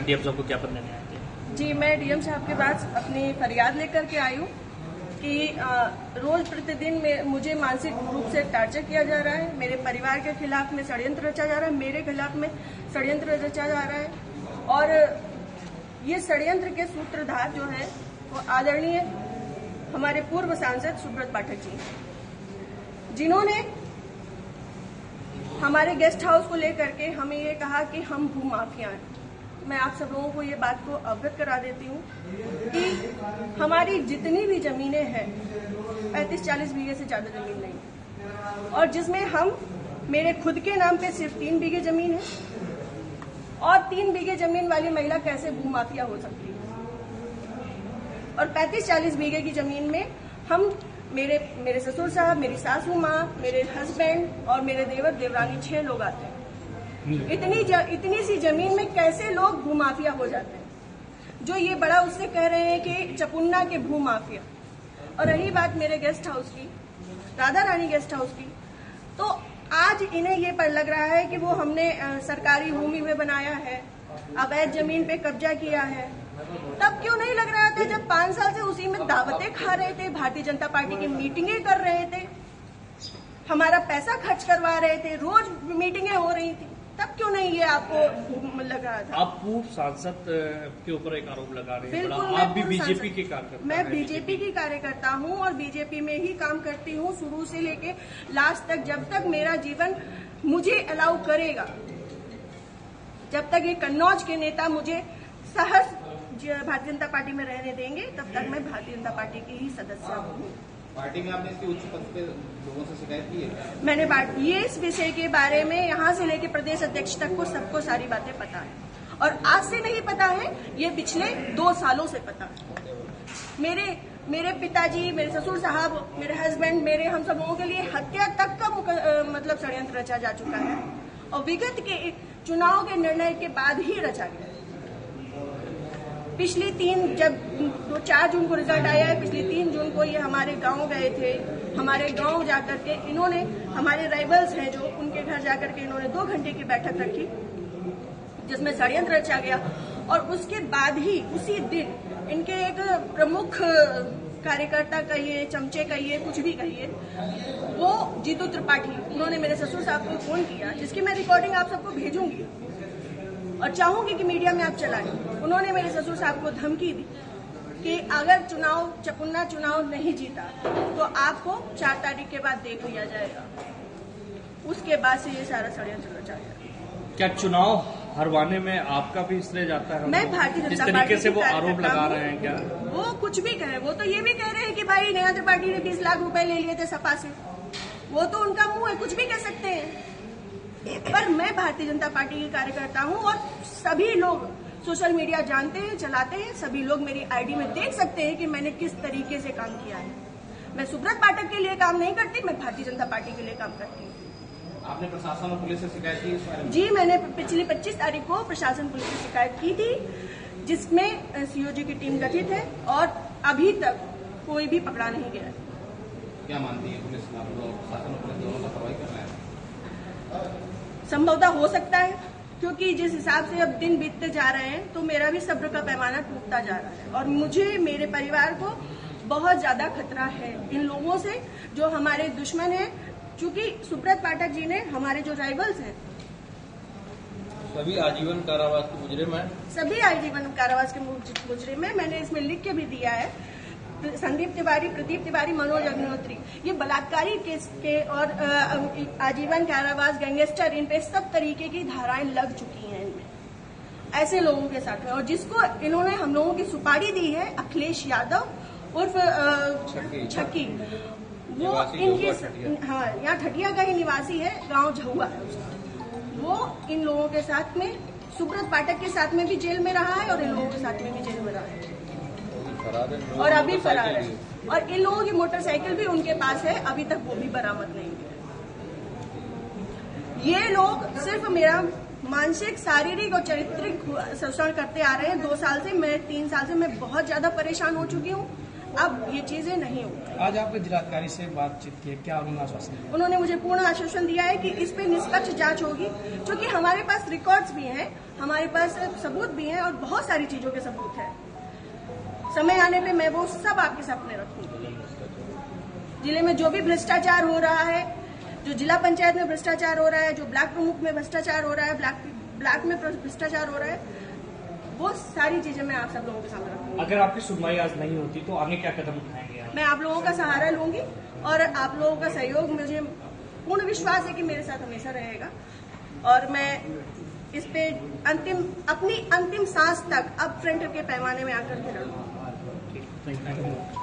DM साहब को ज्ञापन देने आए थे? जी, मैं डीएम साहब के पास अपनी फरियाद लेकर के आई हूँ कि रोज प्रतिदिन में मुझे मानसिक रूप से टार्चर किया जा रहा है। मेरे परिवार के खिलाफ में षड्यंत्र रचा जा रहा है, मेरे खिलाफ में षड्यंत्र रचा जा रहा है। और ये षड्यंत्र के सूत्रधार जो है वो आदरणीय हमारे पूर्व सांसद सुब्रत पाठक जी, जिन्होंने हमारे गेस्ट हाउस को लेकर के हमें ये कहा कि हम भूमाफिया हैं। मैं आप सब लोगों को ये बात को अवगत करा देती हूँ कि हमारी जितनी भी जमीनें हैं 35-40 बीघे से ज्यादा जमीन नहीं, और जिसमें हम मेरे खुद के नाम पे सिर्फ 3 बीघे जमीन है, और 3 बीघे जमीन वाली महिला कैसे भूमाफिया हो सकती है? और 35-40 बीघे की जमीन में हम मेरे ससुर साहब, मेरी सासू माँ, मेरे हस्बैंड और मेरे देवर देवरानी 6 लोग आते हैं। इतनी सी जमीन में कैसे लोग भूमाफिया हो जाते हैं? जो ये बड़ा उससे कह रहे हैं कि चपुन्ना के भूमाफिया। और रही बात मेरे गेस्ट हाउस की, राधा रानी गेस्ट हाउस की, तो आज इन्हें ये पर लग रहा है कि वो हमने सरकारी भूमि में बनाया है, अवैध जमीन पे कब्जा किया है। तब क्यों नहीं लग रहा था जब 5 साल से उसी में दावतें खा रहे थे, भारतीय जनता पार्टी की मीटिंगें कर रहे थे, हमारा पैसा खर्च करवा रहे थे, रोज मीटिंगें हो रही थी, तब क्यों नहीं ये आपको लग रहा था? आप पूर्व सांसद के ऊपर एक आरोप लगा रहे हैं। बिल्कुल, आप भी बीजेपी के कार्यकर्ता? मैं बीजेपी की कार्यकर्ता हूं और बीजेपी में ही काम करती हूं शुरू से लेके लास्ट तक, जब तक मेरा जीवन मुझे अलाउ करेगा, जब तक ये कन्नौज के नेता मुझे सहज भारतीय जनता पार्टी में रहने देंगे, तब तक मैं भारतीय जनता पार्टी की ही सदस्य हूँ। पार्टी में आपने इसके उच्च पद पे लोगों से शिकायत की है? मैंने ये इस विषय के बारे में यहाँ से लेके प्रदेश अध्यक्ष तक को सबको सारी बातें पता है, और आज से नहीं पता है, ये पिछले 2 सालों से पता है। मेरे पिताजी, मेरे ससुर साहब, मेरे हस्बैंड, हम सब लोगों के लिए हत्या तक का मतलब षड्यंत्र रचा जा चुका है, और विगत के चुनाव के निर्णय के बाद ही रचा गया। पिछली 4 जून को रिजल्ट आया है, पिछली 3 जून को ये हमारे गांव गए थे। हमारे गांव जाकर के इन्होंने, हमारे राइवल्स हैं जो, उनके घर जाकर के इन्होंने 2 घंटे की बैठक रखी जिसमें षड्यंत्र रचा गया। और उसके बाद ही उसी दिन इनके एक प्रमुख कार्यकर्ता कहिए, चमचे कहिए, कुछ भी कहिए, वो जीतू त्रिपाठी, उन्होंने मेरे ससुर साहब को फोन किया, जिसकी मैं रिकॉर्डिंग आप सबको भेजूंगी और चाहूंगी कि मीडिया में आप चलाएं। उन्होंने मेरे ससुर साहब को धमकी दी कि अगर चपुन्ना चुनाव नहीं जीता तो आपको 4 तारीख के बाद देख लिया जाएगा। उसके बाद से ये सारा षड्यंत्र रचा गया। क्या चुनाव हरवाने में आपका भी श्रेय जाता है? मैं भारतीय जनता पार्टी तरीके से वो आरोप लगा रहे हैं, क्या वो कुछ भी कहे? वो तो ये भी कह रहे हैं कि भाई नेहा त्रिपाठी ने 20 लाख रुपए ले लिए थे सपा से। वो तो उनका मुंह है, कुछ भी कह सकते हैं। पर मैं भारतीय जनता पार्टी की कार्यकर्ता हूं, और सभी लोग सोशल मीडिया जानते हैं, चलाते हैं, सभी लोग मेरी आईडी में देख सकते हैं कि मैंने किस तरीके से काम किया है। मैं सुब्रत पाठक के लिए काम नहीं करती, मैं भारतीय जनता पार्टी के लिए काम करती हूँ। आपने प्रशासन और पुलिस से शिकायत की इस बारे में? जी, मैंने पिछली 25 तारीख को प्रशासन पुलिस से शिकायत की थी, जिसमें सीओजी की टीम गठित है, और अभी तक कोई भी पकड़ा नहीं गया है। क्या मानती है पुलिस, प्रशासन और पुलिस दोनों लापरवाही कर रहे हैं? संभवतः हो सकता है, क्योंकि जिस हिसाब से अब दिन बीतते जा रहे हैं तो मेरा भी सब्र का पैमाना टूटता जा रहा है, और मुझे, मेरे परिवार को बहुत ज्यादा खतरा है इन लोगों से जो हमारे दुश्मन हैं। क्योंकि सुब्रत पाठक जी ने, हमारे जो राइवल्स हैं, सभी आजीवन कारावास के मुजरिम हैं। सभी आजीवन कारावास के मुजरिम हैं। मैंने इसमें लिख के भी दिया है, संदीप तिवारी, प्रदीप तिवारी, मनोज अग्निहोत्री, ये बलात्कारी केस के और आजीवन कारावास, गैंगस्टर, इन पे सब तरीके की धाराएं लग चुकी हैं इनमें, ऐसे लोगों के साथ में। और जिसको इन्होंने हम लोगों की सुपारी दी है, अखिलेश यादव उर्फ छक्की, वो इनकी, हाँ, यहाँ ठटिया का ही निवासी है, गांव झहुआ है उसका। वो इन लोगों के साथ में, सुब्रत पाठक के साथ में भी जेल में रहा है, और इन लोगों के साथ में भी जेल में रहा है, और अभी फरार है। और इन लोगों की मोटरसाइकिल भी उनके पास है, अभी तक वो भी बरामद नहीं है। ये लोग सिर्फ मेरा मानसिक, शारीरिक और चारित्रिक शोषण करते आ रहे हैं 2 साल से। मैं 3 साल से मैं बहुत ज्यादा परेशान हो चुकी हूँ। अब ये चीजें नहीं होंगी। आज आपने जिलाधिकारी से बातचीत की, क्या उन्होंने आश्वासन दिया? उन्होंने मुझे पूर्ण आश्वासन दिया है कि इस पे निष्पक्ष जांच होगी, क्योंकि हमारे पास रिकॉर्ड्स भी हैं, हमारे पास सबूत भी हैं और बहुत सारी चीजों के सबूत हैं। समय आने पे मैं वो सब आपके सामने रखूंगी। जिले में जो भी भ्रष्टाचार हो रहा है, जो जिला पंचायत में भ्रष्टाचार हो रहा है, जो ब्लॉक प्रमुख में भ्रष्टाचार हो रहा है, ब्लॉक में भ्रष्टाचार हो रहा है, वो सारी चीजें मैं आप सब लोगों के सामने रखूंगी। अगर आपकी सुनवाई आज नहीं होती तो आगे क्या कदम उठाएंगे आप? मैं आप लोगों का सहारा लूंगी और आप लोगों का सहयोग, मुझे पूर्ण विश्वास है कि मेरे साथ हमेशा रहेगा और मैं इस पे अपनी अंतिम सांस तक अब फ्रंट के पैमाने में आकर के लड़ूंगी। Thank you.